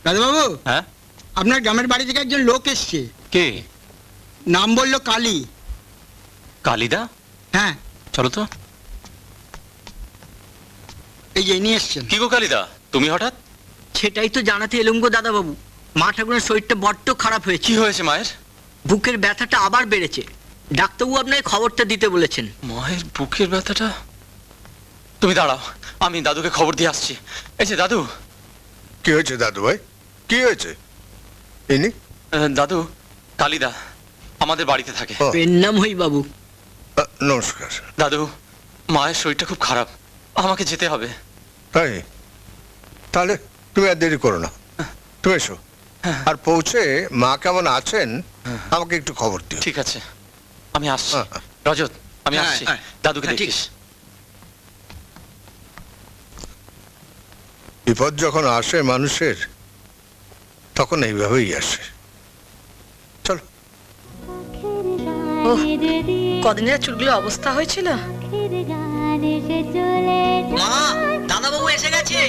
দাদাবাবু, হ্যাঁ, আপনার গ্রামের বাড়ি থেকে একজন লোক এসছে। কে? নাম বললো কালী। কালিদা? হ্যাঁ, চলো তো। এই যে নিয়ে এসছেন। কি গো কালিদা, তুমি হঠাৎ? সেটাই তো জানাতে এলুম গো দাদাবাবু। মা ঠাকুরের শরীরটা বড্ড খারাপ হয়েছে। কি হয়েছে মায়ের? বুকের ব্যথাটা আবার বেড়েছে। ডাক্তারবাবু আপনাকে খবরটা দিতে বলেছেন। মায়ের বুকের ব্যথাটা? তুমি দাঁড়াও, আমি দাদুকে খবর দিয়ে আসছি। এই যে দাদু। কি হয়েছে দাদু ভাই, কি হয়েছে? ইনি দাদু, কালিদা আমাদের বাড়িতে থাকে। ও, এর নাম হই বাবু। নমস্কার। দাদু, মায়ের শরীরটা খুব খারাপ, আমাকে যেতে হবে। তাই? তাহলে তুমি আর দেরি করো না, তুমি এসো। আর পৌঁছে মা কেমন আছেন আমাকে একটু খবর দিও। ঠিক আছে, আমি আসছি। হ্যাঁ, হ্যাঁ। রজত, আমি হ্যাঁ, আসছি। হ্যাঁ। দাদুকে হ্যাঁ, ঠিক। দেখিস। বিপদ যখন আসে মানুষের, তখন এইভাবেই আসে। চলো। কদিনের চুলগুলো অবস্থা হয়েছিল। মা, দাদাবাবু এসে গেছে।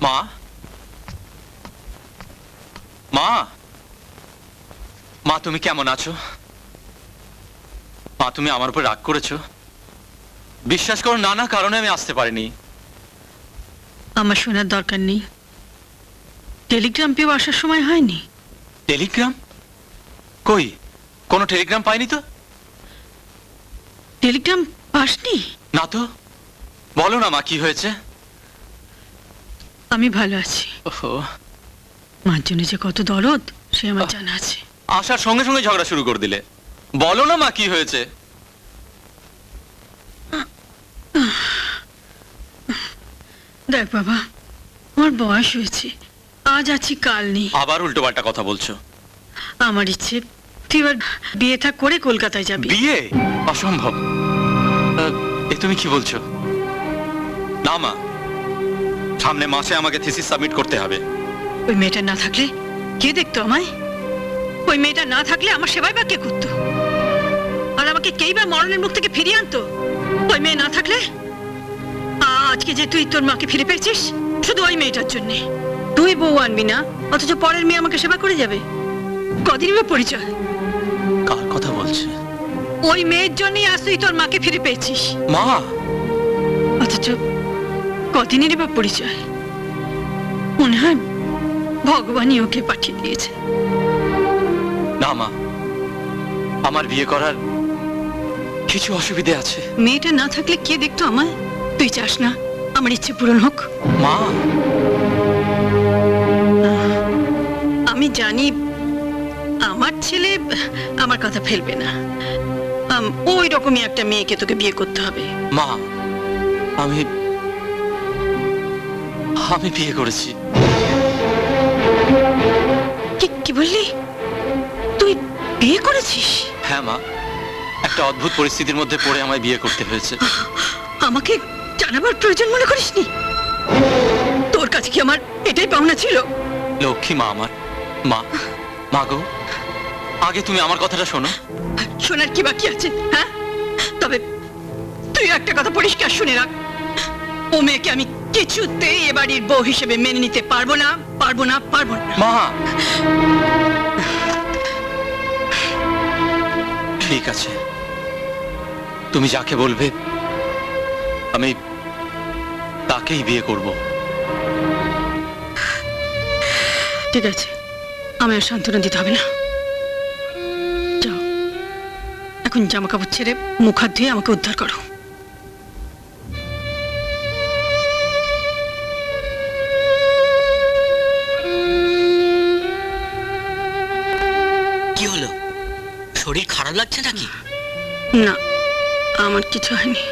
মা, মা, মা তুমি কেমন আছো? মা, তুমি আমার উপর রাগ করেছো? বিশ্বাস করো, নানা কারণে আমি আসতে পারিনি। আমার শোনার দরকার নেই। টেলিগ্রাম পেয়ে আসার সময় হয়নি? টেলিগ্রাম? কই, কোনো টেলিগ্রাম পাইনি তো। টেলিগ্রাম পাসনি? না তো। বলো না মা, কি হয়েছে? আমি ভালো আছি। ওহো, মার জন্য যে কত দরদ সে আমার জানা আছে। আসার সঙ্গে সঙ্গে ঝগড়া শুরু করে দিলে। বলো না মা, কি হয়েছে? দেখ বাবা, আমার বয়স হয়েছে, আজ আছি কাল নেই। আবার উল্টো পাল্টা কথা বলছো। আমার ইচ্ছে তুই এবার বিয়ে থা করে কলকাতায় যাবি। বিয়ে? অসম্ভব। এ তুমি কি বলছো? না মা, সামনে মাসে আমাকে থিসিস সাবমিট করতে হবে। ওই মেয়েটা না থাকলে কে দেখতো আমায়? ওই মেয়েটা না থাকলে আমার সেবাই বা কে করতো? আর আমাকে কেই বা মরণের মুখ থেকে ফিরিয়ে আনতো? ওই মেয়ে না থাকলে আজকে যে তুই তোর মাকে ফিরে পেয়েছিস শুধু ওই মেয়েটার জন্যে। তুই বউ আনবি না, অথচ পরের মেয়ে আমাকে সেবা করে যাবে। কদিনই বা পরিচয়? কার কথা বলছে? ওই মেয়ের জন্যই আজ তুই তোর মাকে ফিরে পেয়েছিস। মা, অথচ কদিনেরই বা পরিচয়? মনে হয় ভগবানই ওকে পাঠিয়ে দিয়েছে। না মা, আমার বিয়ে করার কিছু অসুবিধে আছে। মেয়েটা না থাকলে কে দেখতো আমায়? তুই চাস না আমার ইচ্ছে পূরণ হোক? মা, আমি জানি আমার ছেলে আমার কথা ফেলবে না। ওই রকমই একটা মেয়েকে তোকে বিয়ে করতে হবে। মা, আমি আমি বিয়ে করেছি। কি বললি? তুই বিয়ে করেছিস? হ্যাঁ মা, একটা অদ্ভুত পরিস্থিতির মধ্যে পড়ে আমায় বিয়ে করতে হয়েছে। আমাকে জানাবার প্রয়োজন মনে করিসনি? তোর কাছে কি আমার এটাই পাওনা ছিল? লক্ষ্মী মা আমার। মা, মা গো, আগে তুমি আমার কথাটা শোনো। শোনার কি বাকি আছে? হ্যাঁ, তবে তুই একটা কথা পরিষ্কার শুনে রাখ, ও মেয়েকে আমি কিছুতেই এ বাড়ির বউ হিসেবে মেনে নিতে পারবো না, পারবো না, পারবো না। মা, ঠিক আছে, তুমি যাকে বলবে আমি তাকেই বিয়ে করব। ঠিক আছে, আমি আর সান্ত্বনা দিতে হবে না। যাও, এখন জামা কাপড় ছেড়ে মুখ হাত ধুয়ে আমাকে উদ্ধার করো। কি হলো? শরীর খারাপ লাগছে নাকি? না, আমার কিছু হয়নি।